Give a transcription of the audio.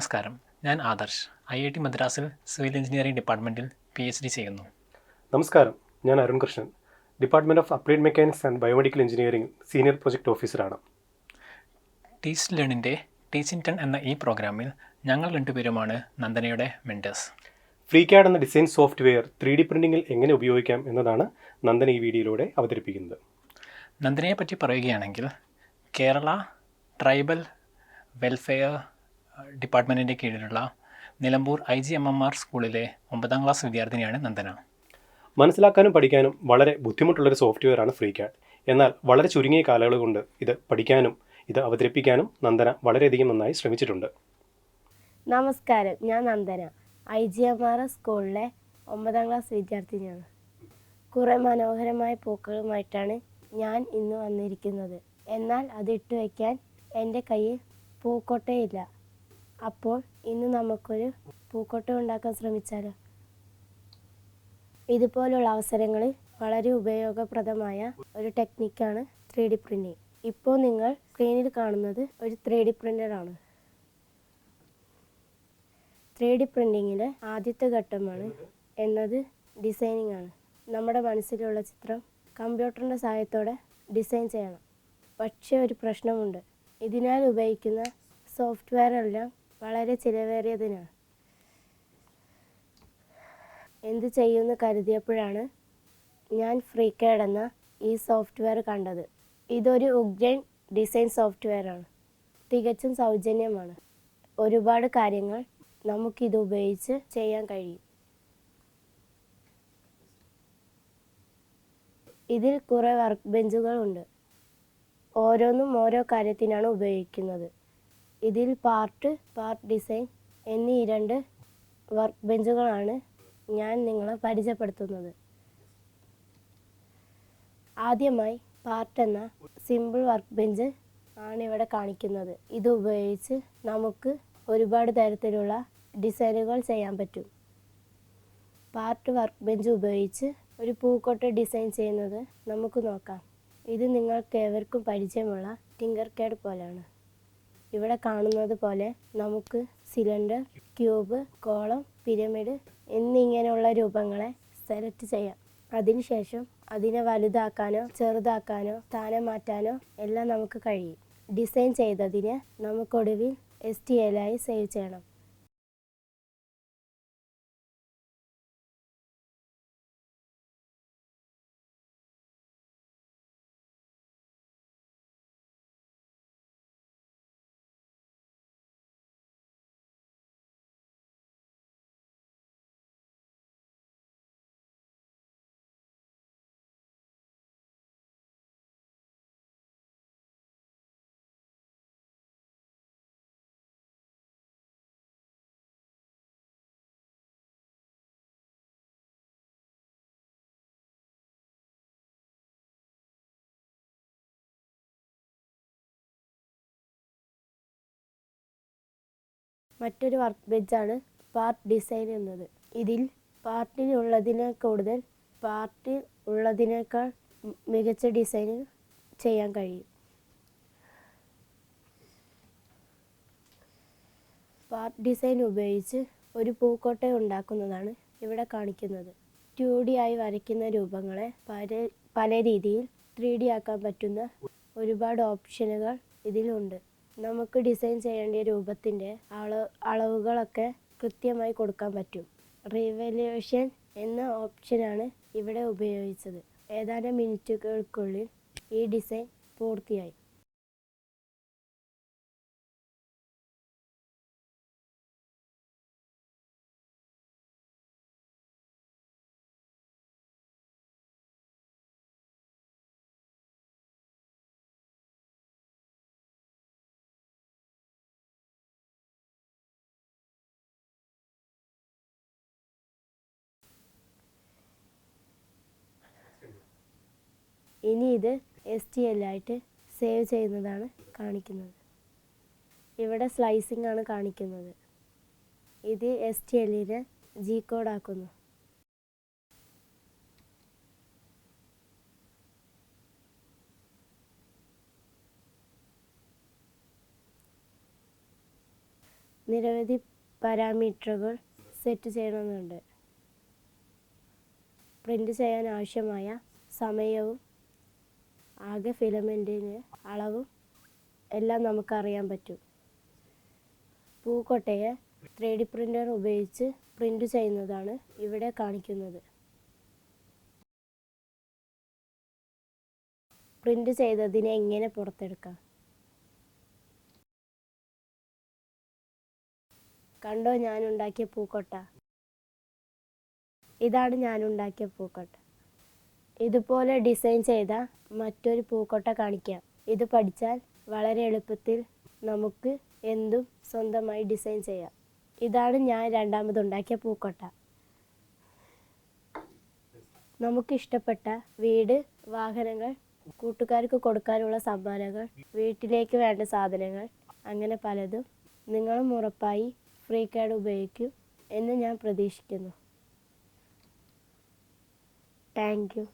നമസ്കാരം, ഞാൻ ആദർശ്. IIT മദ്രാസിൽ സിവിൽ എഞ്ചിനീയറിംഗ് ഡിപ്പാർട്ട്മെൻറ്റിൽ PhD ചെയ്യുന്നു. നമസ്കാരം, ഞാൻ Arun Krishnan, department of applied mechanics and biomedical engineering senior project ഓഫീസറാണ്. ടീച്ച് ലേണിൻ്റെ ടീച്ചിങ് ടൺ എന്ന ഈ പ്രോഗ്രാമിൽ ഞങ്ങൾ രണ്ടുപേരുമാണ് നന്ദനയുടെ മെൻറ്റേഴ്സ്. ഫ്രീക്യാഡ് എന്ന ഡിസൈൻ സോഫ്റ്റ്വെയർ 3D പ്രിൻറ്റിങ്ങിൽ എങ്ങനെ ഉപയോഗിക്കാം എന്നതാണ് നന്ദന ഈ വീഡിയോയിലൂടെ അവതരിപ്പിക്കുന്നത്. നന്ദനയെ പറ്റി പറയുകയാണെങ്കിൽ കേരള ട്രൈബൽ വെൽഫെയർ ഡിപ്പാർട്ട്മെൻറ്റിൻ്റെ കീഴിലുള്ള നിലമ്പൂർ IGMMR സ്കൂളിലെ 9ാം ക്ലാസ് വിദ്യാർത്ഥിനിയാണ് നന്ദന. മനസ്സിലാക്കാനും പഠിക്കാനും വളരെ ബുദ്ധിമുട്ടുള്ളൊരു സോഫ്റ്റ്വെയറാണ് ഫ്രീക്യാഡ്. എന്നാൽ വളരെ ചുരുങ്ങിയ കാലയളവ് കൊണ്ട് ഇത് പഠിക്കാനും ഇത് അവതരിപ്പിക്കാനും നന്ദന വളരെയധികം നന്നായി ശ്രമിച്ചിട്ടുണ്ട്. നമസ്കാരം, ഞാൻ നന്ദന, IGMR സ്കൂളിലെ 9ാം ക്ലാസ് വിദ്യാർത്ഥിനിയാണ്. കുറേ മനോഹരമായ പൂക്കളുമായിട്ടാണ് ഞാൻ ഇന്ന് വന്നിരിക്കുന്നത്. എന്നാൽ അത് ഇട്ട് വയ്ക്കാൻ എൻ്റെ കയ്യിൽ പൂക്കൊട്ടയില്ല. അപ്പോൾ ഇന്ന് നമുക്കൊരു പൂക്കൊട്ട ഉണ്ടാക്കാൻ ശ്രമിച്ചാലോ? ഇതുപോലുള്ള അവസരങ്ങളിൽ വളരെ ഉപയോഗപ്രദമായ ഒരു ടെക്നിക്കാണ് 3D പ്രിൻറ്റിങ്. ഇപ്പോൾ നിങ്ങൾ സ്ക്രീനിൽ കാണുന്നത് ഒരു 3D പ്രിൻ്ററാണ്. 3D പ്രിൻറ്റിങ്ങിലെ ആദ്യത്തെ ഘട്ടമാണ് എന്നത് ഡിസൈനിങ് ആണ്. നമ്മുടെ മനസ്സിലുള്ള ചിത്രം കമ്പ്യൂട്ടറിൻ്റെ സഹായത്തോടെ ഡിസൈൻ ചെയ്യണം. പക്ഷേ ഒരു പ്രശ്നമുണ്ട്. ഇതിനാൽ ഉപയോഗിക്കുന്ന സോഫ്റ്റ്വെയർ എല്ലാം വളരെ ചിലവേറിയതിനാണ്. എന്ത് ചെയ്യുമെന്ന് കരുതിയപ്പോഴാണ് ഞാൻ ഫ്രീക്യാഡ് എന്ന ഈ സോഫ്റ്റ്വെയർ കണ്ടത്. ഇതൊരു ഉഗ്രൻ ഡിസൈൻ സോഫ്റ്റ്വെയറാണ്. തികച്ചും സൗജന്യമാണ്. ഒരുപാട് കാര്യങ്ങൾ നമുക്കിത് ഉപയോഗിച്ച് ചെയ്യാൻ കഴിയും. ഇതിൽ കുറേ വർക്ക് ബെഞ്ചുകളുണ്ട്. ഓരോന്നും ഓരോ കാര്യത്തിനാണ് ഉപയോഗിക്കുന്നത്. ഇതിൽ പാർട്ട് ഡിസൈൻ എന്നീ 2 വർക്ക് ബെഞ്ചുകളാണ് ഞാൻ നിങ്ങളെ പരിചയപ്പെടുത്തുന്നത്. ആദ്യമായി പാർട്ട് എന്ന സിമ്പിൾ വർക്ക് ബെഞ്ച് ആണ് ഇവിടെ കാണിക്കുന്നത്. ഇത് ഉപയോഗിച്ച് നമുക്ക് ഒരുപാട് തരത്തിലുള്ള ഡിസൈനുകൾ ചെയ്യാൻ പറ്റും. പാർട്ട് വർക്ക് ബെഞ്ച് ഉപയോഗിച്ച് ഒരു പൂക്കൊട്ട ഡിസൈൻ ചെയ്യുന്നത് നമുക്ക് നോക്കാം. ഇത് നിങ്ങൾക്ക് ഏവർക്കും പരിചയമുള്ള ടിങ്കർകാഡ് പോലെയാണ്. ഇവിടെ കാണുന്നത് പോലെ നമുക്ക് സിലിണ്ടർ, ക്യൂബ്, കോളം, പിരമിഡ് എന്നിങ്ങനെയുള്ള രൂപങ്ങളെ സെലക്ട് ചെയ്യാം. അതിനുശേഷം അതിനെ വലുതാക്കാനോ ചെറുതാക്കാനോ സ്ഥാനം മാറ്റാനോ എല്ലാം നമുക്ക് കഴിയും. ഡിസൈൻ ചെയ്തതിന് നമുക്കൊടുവിൽ STL ആയി സേവ് ചെയ്യണം. മറ്റൊരു വർക്ക് ബെഞ്ചാണ് പാർട്ട് ഡിസൈൻ എന്നത്. ഇതിൽ പാർട്ടിൽ ഉള്ളതിനേക്കാൾ മികച്ച ഡിസൈൻ ചെയ്യാൻ കഴിയും. പാർട്ട് ഡിസൈൻ ഉപയോഗിച്ച് ഒരു പൂക്കോട്ട ഉണ്ടാക്കുന്നതാണ് ഇവിടെ കാണിക്കുന്നത്. 2D ആയി വരയ്ക്കുന്ന രൂപങ്ങളെ പല രീതിയിൽ 3D ആക്കാൻ പറ്റുന്ന ഒരുപാട് ഓപ്ഷനുകൾ ഇതിലുണ്ട്. നമുക്ക് ഡിസൈൻ ചെയ്യേണ്ട രൂപത്തിൻ്റെ അളവുകളൊക്കെ കൃത്യമായി കൊടുക്കാൻ പറ്റും. റിവല്യൂഷൻ എന്ന ഓപ്ഷനാണ് ഇവിടെ ഉപയോഗിച്ചത്. ഏതാനും മിനിറ്റുകൾക്കുള്ളിൽ ഈ ഡിസൈൻ പൂർത്തിയായി. ഇനി ഇത് STL ആയിട്ട് സേവ് ചെയ്യുന്നതാണ് കാണിക്കുന്നത്. ഇവിടെ സ്ലൈസിംഗ് ആണ് കാണിക്കുന്നത്. ഇത് STLനെ G കോഡ് ആക്കുന്നു. നിരവധി പാരാമീറ്ററുകൾ സെറ്റ് ചെയ്യണമെന്നുണ്ട്. പ്രിൻ്റ് ചെയ്യാൻ ആവശ്യമായ സമയവും ആകെ ഫിലമെൻറ്റിന് അളവും എല്ലാം നമുക്കറിയാൻ പറ്റും. പൂക്കൊട്ടയെ 3D പ്രിൻ്റർ ഉപയോഗിച്ച് പ്രിൻ്റ് ചെയ്യുന്നതാണ് ഇവിടെ കാണിക്കുന്നത്. പ്രിൻ്റ് ചെയ്തതിനെ എങ്ങനെ പുറത്തെടുക്കാം? കണ്ടോ ഞാനുണ്ടാക്കിയ പൂക്കൊട്ട? ഇതാണ് ഞാനുണ്ടാക്കിയ പൂക്കൊട്ട. ഇതുപോലെ ഡിസൈൻ ചെയ്ത മറ്റൊരു പൂക്കൊട്ട കാണിക്കാം. ഇത് പഠിച്ചാൽ വളരെ എളുപ്പത്തിൽ നമുക്ക് എന്തും സ്വന്തമായി ഡിസൈൻ ചെയ്യാം. ഇതാണ് ഞാൻ രണ്ടാമതുണ്ടാക്കിയ പൂക്കൊട്ട. നമുക്കിഷ്ടപ്പെട്ട വീട്, വാഹനങ്ങൾ, കൂട്ടുകാർക്ക് കൊടുക്കാനുള്ള സമ്മാനങ്ങൾ, വീട്ടിലേക്ക് വേണ്ട സാധനങ്ങൾ, അങ്ങനെ പലതും നിങ്ങളും ഉറപ്പായി ഫ്രീകാഡ് ഉപയോഗിക്കും എന്ന് ഞാൻ പ്രതീക്ഷിക്കുന്നു. Thank you.